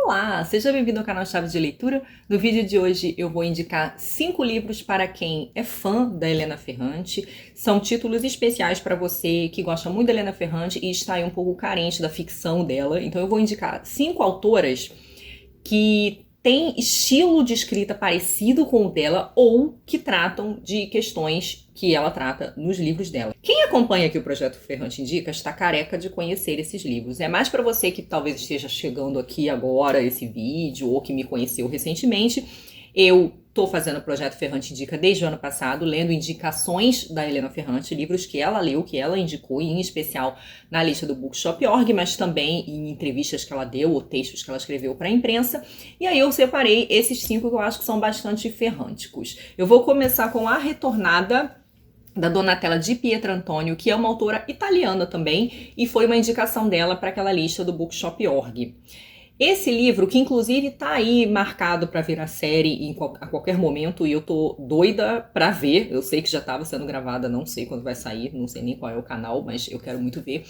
Olá, seja bem-vindo ao canal Chave de Leitura. No vídeo de hoje eu vou indicar 5 livros para quem é fã da Helena Ferrante. São títulos especiais para você que gosta muito da Helena Ferrante e está aí um pouco carente da ficção dela. Então eu vou indicar 5 autoras que têm estilo de escrita parecido com o dela ou que tratam de questões que ela trata nos livros dela. Quem acompanha aqui o Projeto Ferrante Indica está careca de conhecer esses livros. É mais para você que talvez esteja chegando aqui agora esse vídeo ou que me conheceu recentemente. Eu estou fazendo o Projeto Ferrante Indica desde o ano passado, lendo indicações da Helena Ferrante, livros que ela leu, que ela indicou, em especial na lista do Bookshop.org, mas também em entrevistas que ela deu ou textos que ela escreveu para a imprensa. E aí eu separei esses 5 que eu acho que são bastante ferrânticos. Eu vou começar com A Retornada, da Donatella Di Pietrantonio, que é uma autora italiana também, e foi uma indicação dela para aquela lista do Bookshop.org. Esse livro, que inclusive tá aí marcado para virar série a qualquer momento, e eu tô doida para ver. Eu sei que já estava sendo gravada, não sei quando vai sair, não sei nem qual é o canal, mas eu quero muito ver.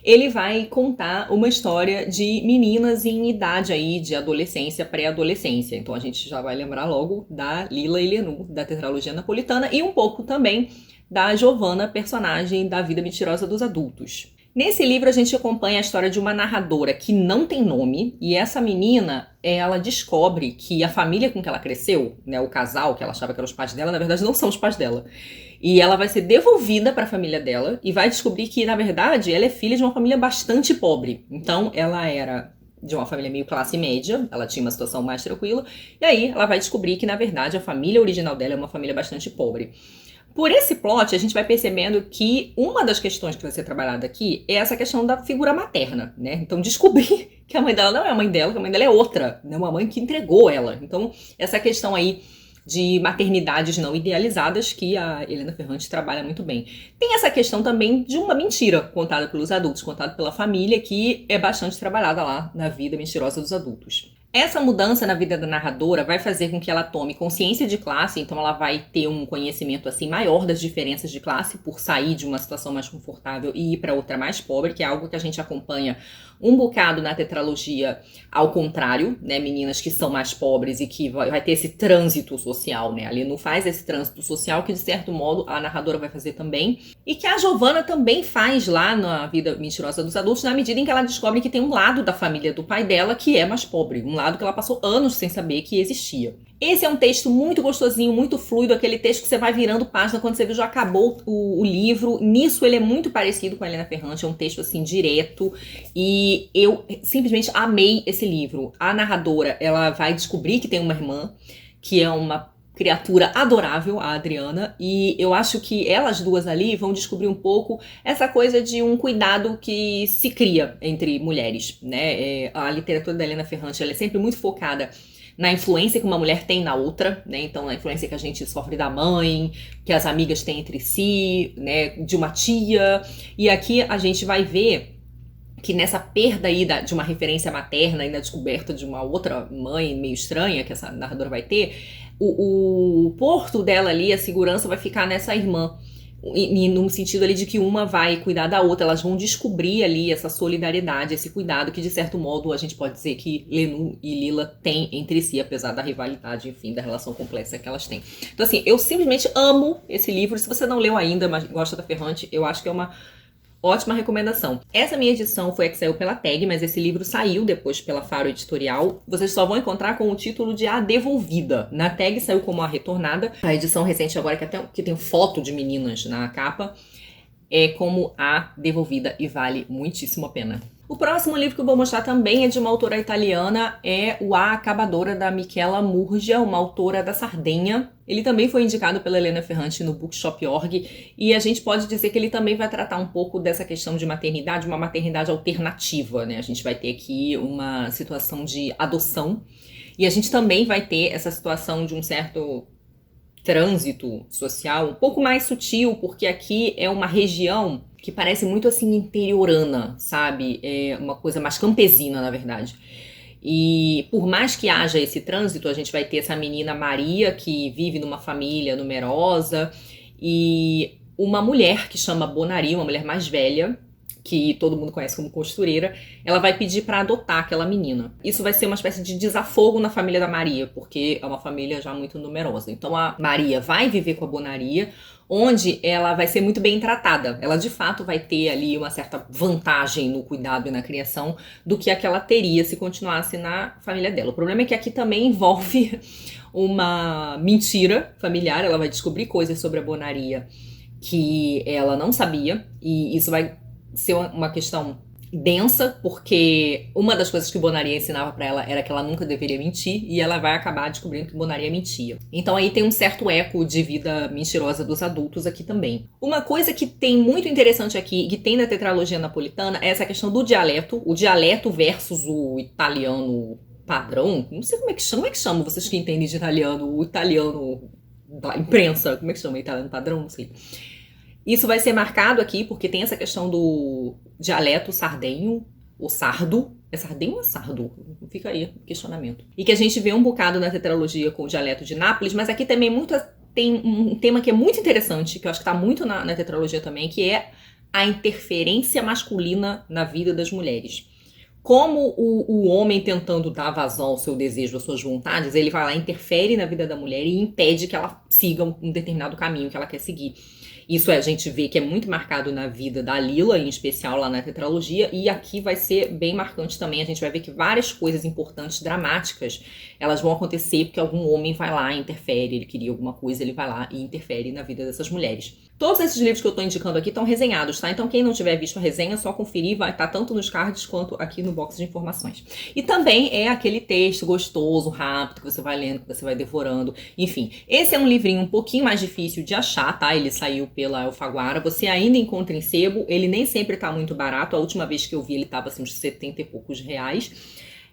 Ele vai contar uma história de meninas em idade aí de adolescência, pré-adolescência. Então a gente já vai lembrar logo da Lila e Lenu, da tetralogia napolitana, e um pouco também da Giovanna, personagem da Vida Mentirosa dos Adultos. Nesse livro a gente acompanha a história de uma narradora que não tem nome, e essa menina, ela descobre que a família com que ela cresceu, né, o casal que ela achava que eram os pais dela, na verdade não são os pais dela. E ela vai ser devolvida para a família dela e vai descobrir que, na verdade, ela é filha de uma família bastante pobre. Então ela era de uma família meio classe média, ela tinha uma situação mais tranquila, e aí ela vai descobrir que, na verdade, a família original dela é uma família bastante pobre. Por esse plot, a gente vai percebendo que uma das questões que vai ser trabalhada aqui é essa questão da figura materna, né? Então, descobrir que a mãe dela não é a mãe dela, que a mãe dela é outra, né? Uma mãe que entregou ela. Então, essa questão aí de maternidades não idealizadas que a Helena Ferrante trabalha muito bem. Tem essa questão também de uma mentira contada pelos adultos, contada pela família, que é bastante trabalhada lá na Vida Mentirosa dos Adultos. Essa mudança na vida da narradora vai fazer com que ela tome consciência de classe, então ela vai ter um conhecimento assim maior das diferenças de classe por sair de uma situação mais confortável e ir para outra mais pobre, que é algo que a gente acompanha um bocado na tetralogia ao contrário, né, meninas que são mais pobres e que vai ter esse trânsito social, né, ali não faz esse trânsito social que de certo modo a narradora vai fazer também, e que a Giovanna também faz lá na Vida Mentirosa dos Adultos, na medida em que ela descobre que tem um lado da família do pai dela que é mais pobre, um lado que ela passou anos sem saber que existia. Esse é um texto muito gostosinho, muito fluido, aquele texto que você vai virando página quando você viu já acabou o livro. Nisso ele é muito parecido com a Helena Ferrante, é um texto assim direto, e eu simplesmente amei esse livro. A narradora, ela vai descobrir que tem uma irmã, que é uma criatura adorável, a Adriana, e eu acho que elas duas ali vão descobrir um pouco essa coisa de um cuidado que se cria entre mulheres, né? A literatura da Helena Ferrante, ela é sempre muito focada na influência que uma mulher tem na outra, né? Então, a influência que a gente sofre da mãe, que as amigas têm entre si, né? De uma tia. E aqui a gente vai ver que nessa perda aí de uma referência materna e na descoberta de uma outra mãe meio estranha que essa narradora vai ter, o porto dela ali, a segurança vai ficar nessa irmã. E no sentido ali de que uma vai cuidar da outra, elas vão descobrir ali essa solidariedade, esse cuidado que de certo modo a gente pode dizer que Lenu e Lila têm entre si, apesar da rivalidade, enfim, da relação complexa que elas têm. Então assim, eu simplesmente amo esse livro. Se você não leu ainda, mas gosta da Ferrante, eu acho que é uma ótima recomendação. Essa minha edição foi a que saiu pela Tag, mas esse livro saiu depois pela Faro Editorial. Vocês só vão encontrar com o título de A Devolvida. Na Tag saiu como A Retornada. A edição recente agora, que tem foto de meninas na capa, é como A Devolvida e vale muitíssimo a pena. O próximo livro que eu vou mostrar também é de uma autora italiana, é o A Acabadora, da Michela Murgia, uma autora da Sardenha. Ele também foi indicado pela Helena Ferrante no Bookshop.org, e a gente pode dizer que ele também vai tratar um pouco dessa questão de maternidade, uma maternidade alternativa, né? A gente vai ter aqui uma situação de adoção, e a gente também vai ter essa situação de um certo trânsito social, um pouco mais sutil, porque aqui é uma região que parece muito assim interiorana, sabe? É uma coisa mais campesina, na verdade. E por mais que haja esse trânsito, a gente vai ter essa menina Maria, que vive numa família numerosa, e uma mulher que chama Bonari, uma mulher mais velha, que todo mundo conhece como costureira, ela vai pedir para adotar aquela menina. Isso vai ser uma espécie de desafogo na família da Maria, porque é uma família já muito numerosa. Então a Maria vai viver com a Bonaria, onde ela vai ser muito bem tratada. Ela de fato vai ter ali uma certa vantagem no cuidado e na criação do que a que ela teria se continuasse na família dela. O problema é que aqui também envolve uma mentira familiar. Ela vai descobrir coisas sobre a Bonaria que ela não sabia, e isso vai ser uma questão densa, porque uma das coisas que Bonaria ensinava pra ela era que ela nunca deveria mentir, e ela vai acabar descobrindo que Bonaria mentia. Então aí tem um certo eco de vida mentirosa dos adultos aqui também. Uma coisa que tem muito interessante aqui, que tem na tetralogia napolitana, é essa questão do dialeto, o dialeto versus o italiano padrão. Não sei como é que chama vocês que entendem de italiano, o italiano da imprensa, como é que chama italiano padrão? Não sei. Isso vai ser marcado aqui porque tem essa questão do dialeto sardenho, ou sardo. É sardenho ou sardo? Fica aí o questionamento. E que a gente vê um bocado na tetralogia com o dialeto de Nápoles, mas aqui também tem um tema que é muito interessante, que eu acho que está muito na tetralogia também, que é a interferência masculina na vida das mulheres. Como o homem tentando dar vazão ao seu desejo, às suas vontades, ele vai lá, interfere na vida da mulher e impede que ela siga um determinado caminho que ela quer seguir. Isso a gente vê que é muito marcado na vida da Lila, em especial lá na tetralogia, e aqui vai ser bem marcante também. A gente vai ver que várias coisas importantes, dramáticas, elas vão acontecer porque algum homem vai lá e interfere, ele queria alguma coisa, ele vai lá e interfere na vida dessas mulheres. Todos esses livros que eu tô indicando aqui estão resenhados, tá? Então quem não tiver visto a resenha, é só conferir, vai estar tanto nos cards quanto aqui no box de informações. E também é aquele texto gostoso, rápido, que você vai lendo, que você vai devorando. Enfim, esse é um livrinho um pouquinho mais difícil de achar, tá? Ele saiu pela Alfaguara, você ainda encontra em sebo, ele nem sempre tá muito barato, a última vez que eu vi ele tava assim uns 70 e poucos reais.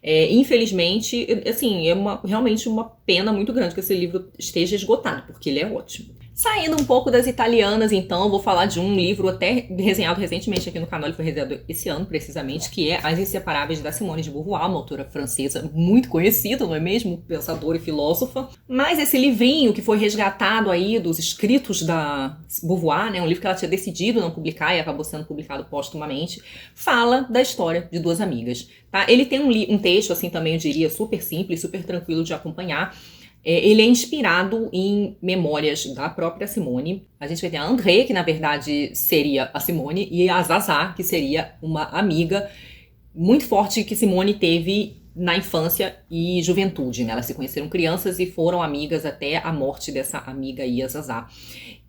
Infelizmente, assim, realmente uma pena muito grande que esse livro esteja esgotado, porque ele é ótimo. Saindo um pouco das italianas, então, eu vou falar de um livro até resenhado recentemente aqui no canal, ele foi resenhado esse ano, precisamente, que é As Inseparáveis, da Simone de Beauvoir, uma autora francesa muito conhecida, não é mesmo? Pensadora e filósofa. Mas esse livrinho que foi resgatado aí dos escritos da Beauvoir, né, um livro que ela tinha decidido não publicar e acabou sendo publicado póstumamente, fala da história de duas amigas, tá? Ele tem um texto, assim, também, eu diria, super simples, super tranquilo de acompanhar. Ele é inspirado em memórias da própria Simone. A gente vai ter a André, que na verdade seria a Simone, e a Zazá, que seria uma amiga muito forte que Simone teve na infância e juventude, né? Elas se conheceram crianças e foram amigas até a morte dessa amiga aí, a Zazá.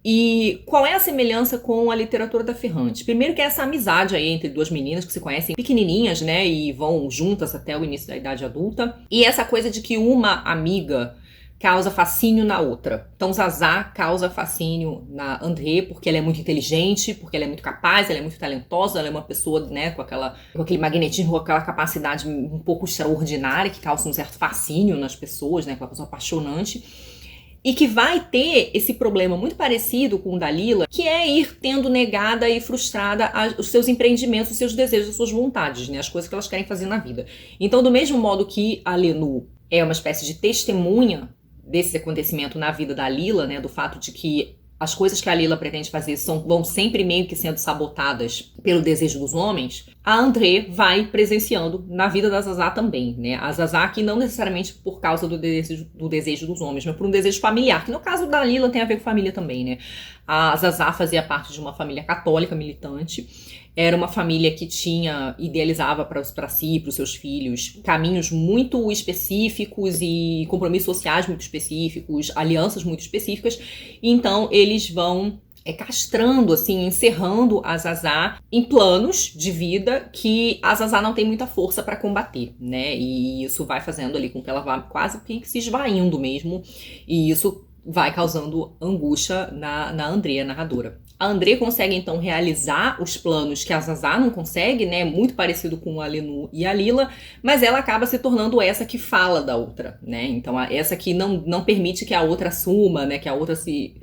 E qual é a semelhança com a literatura da Ferrante? Primeiro que é essa amizade aí entre duas meninas que se conhecem pequenininhas, né? E vão juntas até o início da idade adulta. E essa coisa de que uma amiga causa fascínio na outra. Então Zazá causa fascínio na André porque ela é muito inteligente, porque ela é muito capaz, ela é muito talentosa, ela é uma pessoa, né, com aquele magnetismo, com aquela capacidade um pouco extraordinária que causa um certo fascínio nas pessoas, né, aquela pessoa apaixonante. E que vai ter esse problema muito parecido com o da Lila, que é ir tendo negada e frustrada os seus empreendimentos, os seus desejos, as suas vontades, né, as coisas que elas querem fazer na vida. Então, do mesmo modo que a Lenú é uma espécie de testemunha desse acontecimento na vida da Lila, né, do fato de que as coisas que a Lila pretende fazer vão sempre meio que sendo sabotadas pelo desejo dos homens, a André vai presenciando na vida da Zazá também, né? A Zazá que não necessariamente por causa do desejo dos homens, mas por um desejo familiar, que no caso da Lila tem a ver com família também, né? A Zazá fazia parte de uma família católica militante, era uma família que idealizava para si e para os seus filhos caminhos muito específicos e compromissos sociais muito específicos, alianças muito específicas. Então eles vão castrando, assim, encerrando a Zazá em planos de vida que a Zazá não tem muita força para combater, né? E isso vai fazendo ali com que ela vá quase que se esvaindo mesmo. E isso vai causando angústia na André, a narradora. A André consegue, então, realizar os planos que a Zazá não consegue, né? Muito parecido com a Lenú e a Lila, mas ela acaba se tornando essa que fala da outra, né? Então, essa que não permite que a outra assuma, né? Que a outra se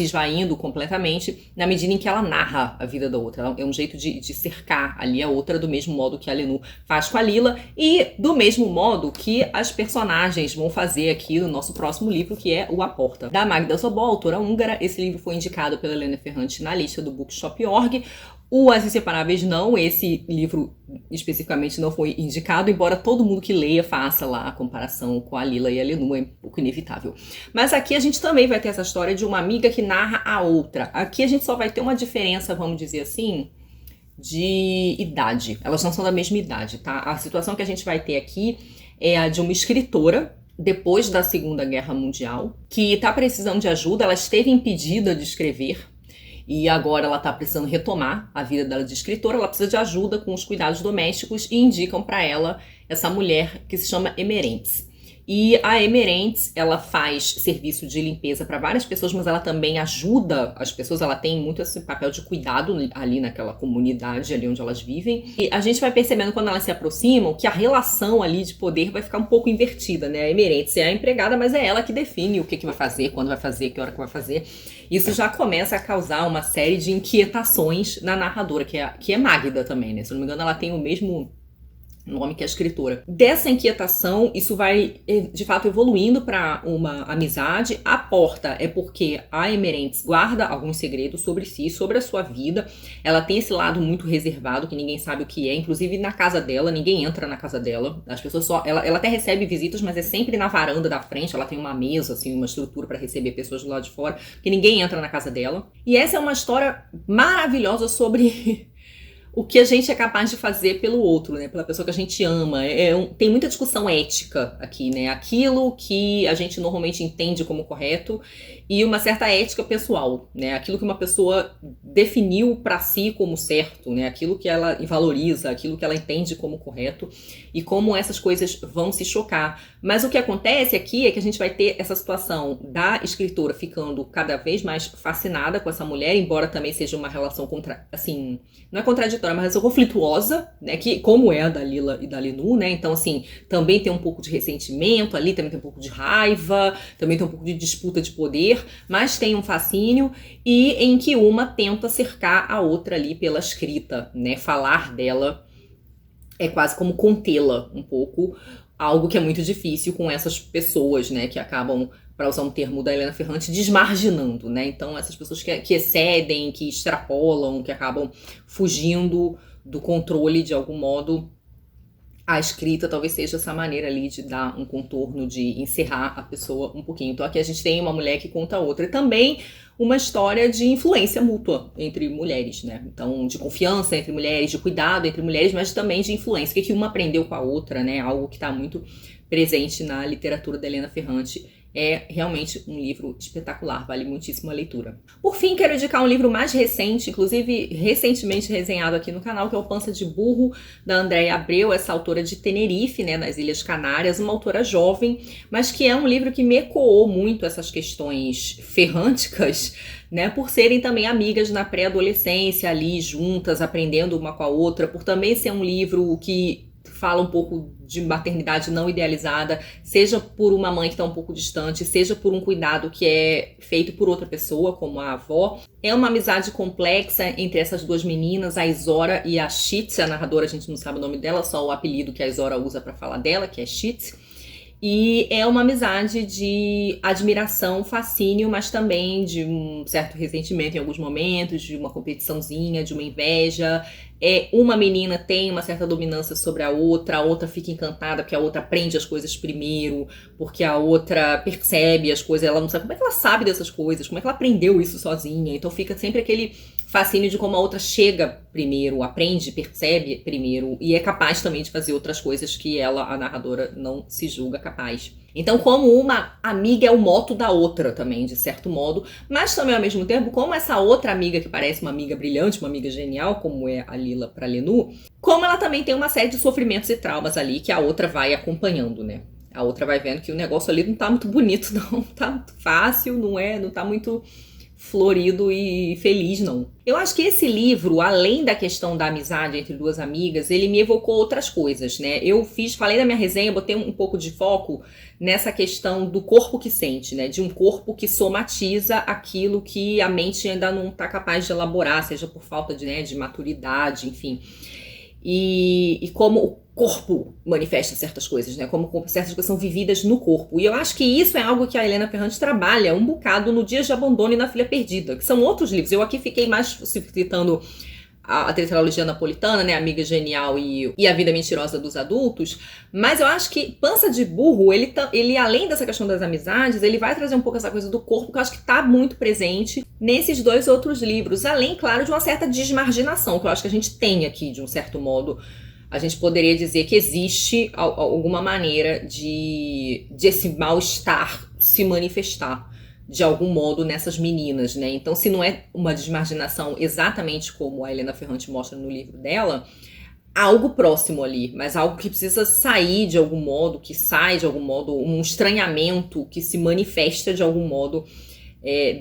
esvaindo completamente, na medida em que ela narra a vida da outra. É um jeito de cercar ali a outra, do mesmo modo que a Lenú faz com a Lila, e do mesmo modo que as personagens vão fazer aqui no nosso próximo livro, que é o A Porta, da Magda Sobol, autora húngara. Esse livro foi indicado pela Helena Ferrante na lista do Bookshop.org. O As Inseparáveis não, esse livro especificamente não foi indicado, embora todo mundo que leia faça lá a comparação com a Lila e a Lenu, é um pouco inevitável. Mas aqui a gente também vai ter essa história de uma amiga que narra a outra. Aqui a gente só vai ter uma diferença, vamos dizer assim, de idade. Elas não são da mesma idade, tá? A situação que a gente vai ter aqui é a de uma escritora depois da Segunda Guerra Mundial, que está precisando de ajuda. Ela esteve impedida de escrever e agora ela está precisando retomar a vida dela de escritora. Ela precisa de ajuda com os cuidados domésticos e indicam para ela essa mulher que se chama Emerentes. E a Emerentes, ela faz serviço de limpeza para várias pessoas, mas ela também ajuda as pessoas. Ela tem muito esse papel de cuidado ali naquela comunidade, ali onde elas vivem. E a gente vai percebendo quando elas se aproximam que a relação ali de poder vai ficar um pouco invertida, né? A Emerentes é a empregada, mas é ela que define o que vai fazer, quando vai fazer, que hora que vai fazer. Isso já começa a causar uma série de inquietações na narradora, que é Magda também, né? Se eu não me engano, ela tem o mesmo nome que a escritora. Dessa inquietação, isso vai, de fato, evoluindo para uma amizade. A porta é porque a Emerentes guarda alguns segredos sobre si, sobre a sua vida. Ela tem esse lado muito reservado, que ninguém sabe o que é. Inclusive, na casa dela, ninguém entra na casa dela. As pessoas só... Ela até recebe visitas, mas é sempre na varanda da frente. Ela tem uma mesa, assim, uma estrutura para receber pessoas do lado de fora, porque ninguém entra na casa dela. E essa é uma história maravilhosa sobre... o que a gente é capaz de fazer pelo outro, né? Pela pessoa que a gente ama. Tem muita discussão ética aqui, né? Aquilo que a gente normalmente entende como correto e uma certa ética pessoal, né? Aquilo que uma pessoa definiu para si como certo, né? Aquilo que ela valoriza, aquilo que ela entende como correto e como essas coisas vão se chocar. Mas o que acontece aqui é que a gente vai ter essa situação da escritora ficando cada vez mais fascinada com essa mulher, embora também seja uma relação assim, não é contraditória, uma relação conflituosa, né, que, como é a da Lila e da Lenu, né, então assim, também tem um pouco de ressentimento ali, também tem um pouco de raiva, também tem um pouco de disputa de poder, mas tem um fascínio e em que uma tenta cercar a outra ali pela escrita, né, falar dela é quase como contê-la um pouco, algo que é muito difícil com essas pessoas, né, que acabam, para usar um termo da Helena Ferrante, desmarginando, né? Então, essas pessoas que excedem, que extrapolam, que acabam fugindo do controle de algum modo. A escrita talvez seja essa maneira ali de dar um contorno, de encerrar a pessoa um pouquinho. Então aqui a gente tem uma mulher que conta a outra. E também uma história de influência mútua entre mulheres, né? Então, de confiança entre mulheres, de cuidado entre mulheres, mas também de influência. O que uma aprendeu com a outra, né? Algo que está muito presente na literatura da Helena Ferrante. É realmente um livro espetacular, vale muitíssimo a leitura. Por fim, quero indicar um livro mais recente, inclusive recentemente resenhado aqui no canal, que é o Pança de Burro, da Andréia Abreu, essa autora de Tenerife, né, nas Ilhas Canárias, uma autora jovem, mas que é um livro que me ecoou muito essas questões ferrânticas, né, por serem também amigas na pré-adolescência, ali juntas, aprendendo uma com a outra, por também ser um livro que fala um pouco de maternidade não idealizada, seja por uma mãe que está um pouco distante, seja por um cuidado que é feito por outra pessoa, como a avó. É uma amizade complexa entre essas duas meninas, a Isora e a Chitz. A narradora, a gente não sabe o nome dela, só o apelido que a Isora usa para falar dela, que é Chitz. E é uma amizade de admiração, fascínio, mas também de um certo ressentimento em alguns momentos, de uma competiçãozinha, de uma inveja. Uma menina tem uma certa dominância sobre a outra fica encantada porque a outra aprende as coisas primeiro, porque a outra percebe as coisas, ela não sabe como é que ela sabe dessas coisas, como é que ela aprendeu isso sozinha. Então fica sempre aquele fascínio de como a outra chega primeiro, aprende, percebe primeiro e é capaz também de fazer outras coisas que ela, a narradora, não se julga capaz. Então, como uma amiga é o moto da outra também, de certo modo, mas também ao mesmo tempo, como essa outra amiga que parece uma amiga brilhante, uma amiga genial, como é a Lila para Lenu, como ela também tem uma série de sofrimentos e traumas ali que a outra vai acompanhando, né? A outra vai vendo que o negócio ali não tá muito bonito, não tá muito fácil, não tá muito florido e feliz, não. Eu acho que esse livro, além da questão da amizade entre duas amigas, ele me evocou outras coisas, né? Falei na minha resenha, botei um pouco de foco nessa questão do corpo que sente, né? De um corpo que somatiza aquilo que a mente ainda não tá capaz de elaborar, seja por falta de maturidade, enfim. E como o corpo manifesta certas coisas, né? Como certas coisas são vividas no corpo. E eu acho que isso é algo que a Helena Ferrante trabalha um bocado no Dias de Abandono e na Filha Perdida, que são outros livros. Eu aqui fiquei mais citando a tetralogia napolitana, né, Amiga Genial e A Vida Mentirosa dos Adultos, mas eu acho que Pança de Burro, ele além dessa questão das amizades, ele vai trazer um pouco essa coisa do corpo, que eu acho que tá muito presente nesses dois outros livros, além, claro, de uma certa desmarginação, que eu acho que a gente tem aqui, de um certo modo. A gente poderia dizer que existe alguma maneira de esse mal-estar se manifestar de algum modo nessas meninas, né? Então, se não é uma desmarginação exatamente como a Helena Ferrante mostra no livro dela, há algo próximo ali, mas algo que precisa sair de algum modo, que sai de algum modo, um estranhamento que se manifesta de algum modo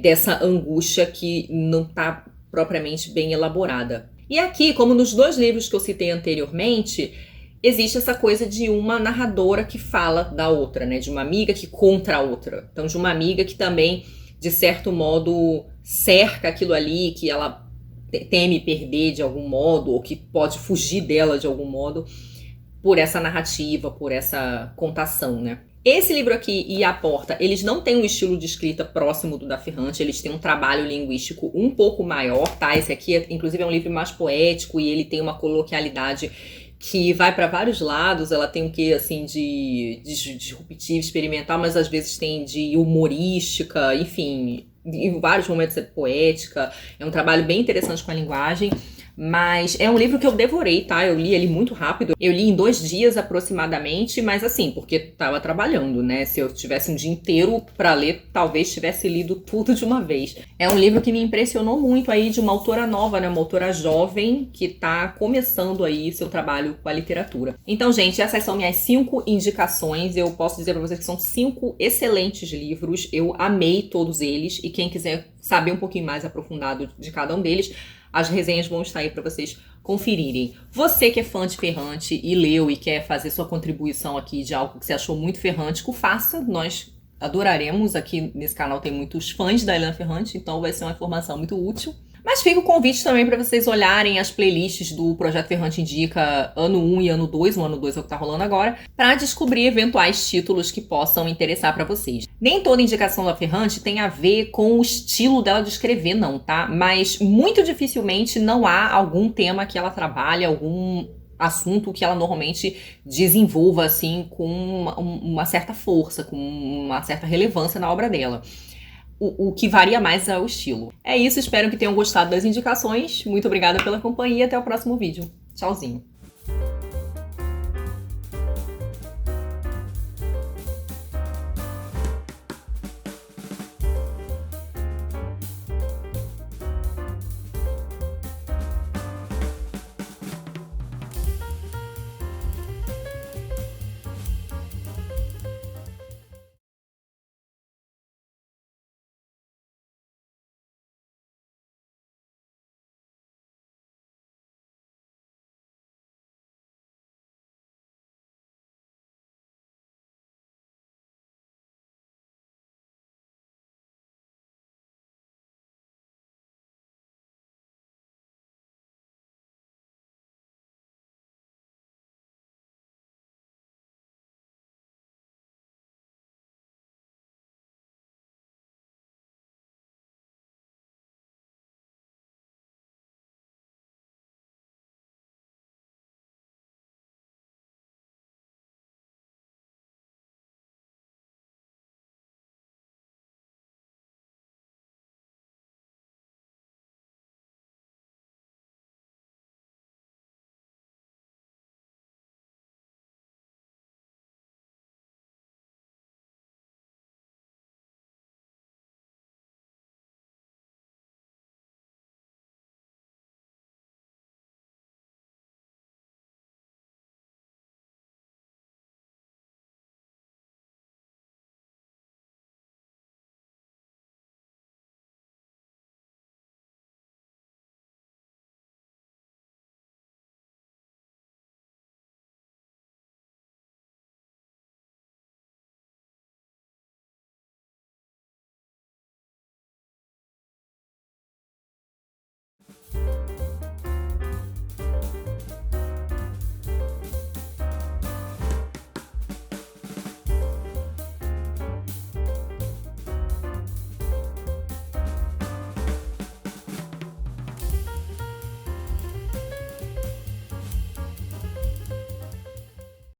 dessa angústia que não está propriamente bem elaborada. E aqui, como nos dois livros que eu citei anteriormente, existe essa coisa de uma narradora que fala da outra, né? De uma amiga que contra a outra. Então, de uma amiga que também, de certo modo, cerca aquilo ali, que ela teme perder de algum modo, ou que pode fugir dela de algum modo, por essa narrativa, por essa contação, né? Esse livro aqui e A Porta, eles não têm um estilo de escrita próximo do da Ferrante, eles têm um trabalho linguístico um pouco maior, tá? Esse aqui, inclusive, é um livro mais poético e ele tem uma coloquialidade que vai para vários lados. Ela tem um quê, assim, de disruptivo, experimental, mas às vezes tem de humorística, enfim, em vários momentos é poética. É um trabalho bem interessante com a linguagem. Mas é um livro que eu devorei, tá? Eu li ele muito rápido. Eu li em 2 dias aproximadamente, mas assim, porque tava trabalhando, né? Se eu tivesse um dia inteiro pra ler, talvez tivesse lido tudo de uma vez. É um livro que me impressionou muito aí, de uma autora nova, né? Uma autora jovem que tá começando aí seu trabalho com a literatura. Então, gente, essas são minhas 5 indicações. Eu posso dizer pra vocês que são 5 excelentes livros. Eu amei todos eles. E quem quiser saber um pouquinho mais aprofundado de cada um deles, as resenhas vão estar aí para vocês conferirem. Você que é fã de Ferrante e leu e quer fazer sua contribuição aqui de algo que você achou muito ferrante, faça. Nós adoraremos. Aqui nesse canal tem muitos fãs da Helena Ferrante, então vai ser uma informação muito útil. Mas fica o convite também para vocês olharem as playlists do Projeto Ferrante Indica ano 1 e ano 2, o ano 2 é o que tá rolando agora, para descobrir eventuais títulos que possam interessar para vocês. Nem toda indicação da Ferrante tem a ver com o estilo dela de escrever, não, tá? Mas muito dificilmente não há algum tema que ela trabalha, algum assunto que ela normalmente desenvolva assim com uma certa força, com uma certa relevância na obra dela. O que varia mais é o estilo. É isso, espero que tenham gostado das indicações. Muito obrigada pela companhia e até o próximo vídeo. Tchauzinho!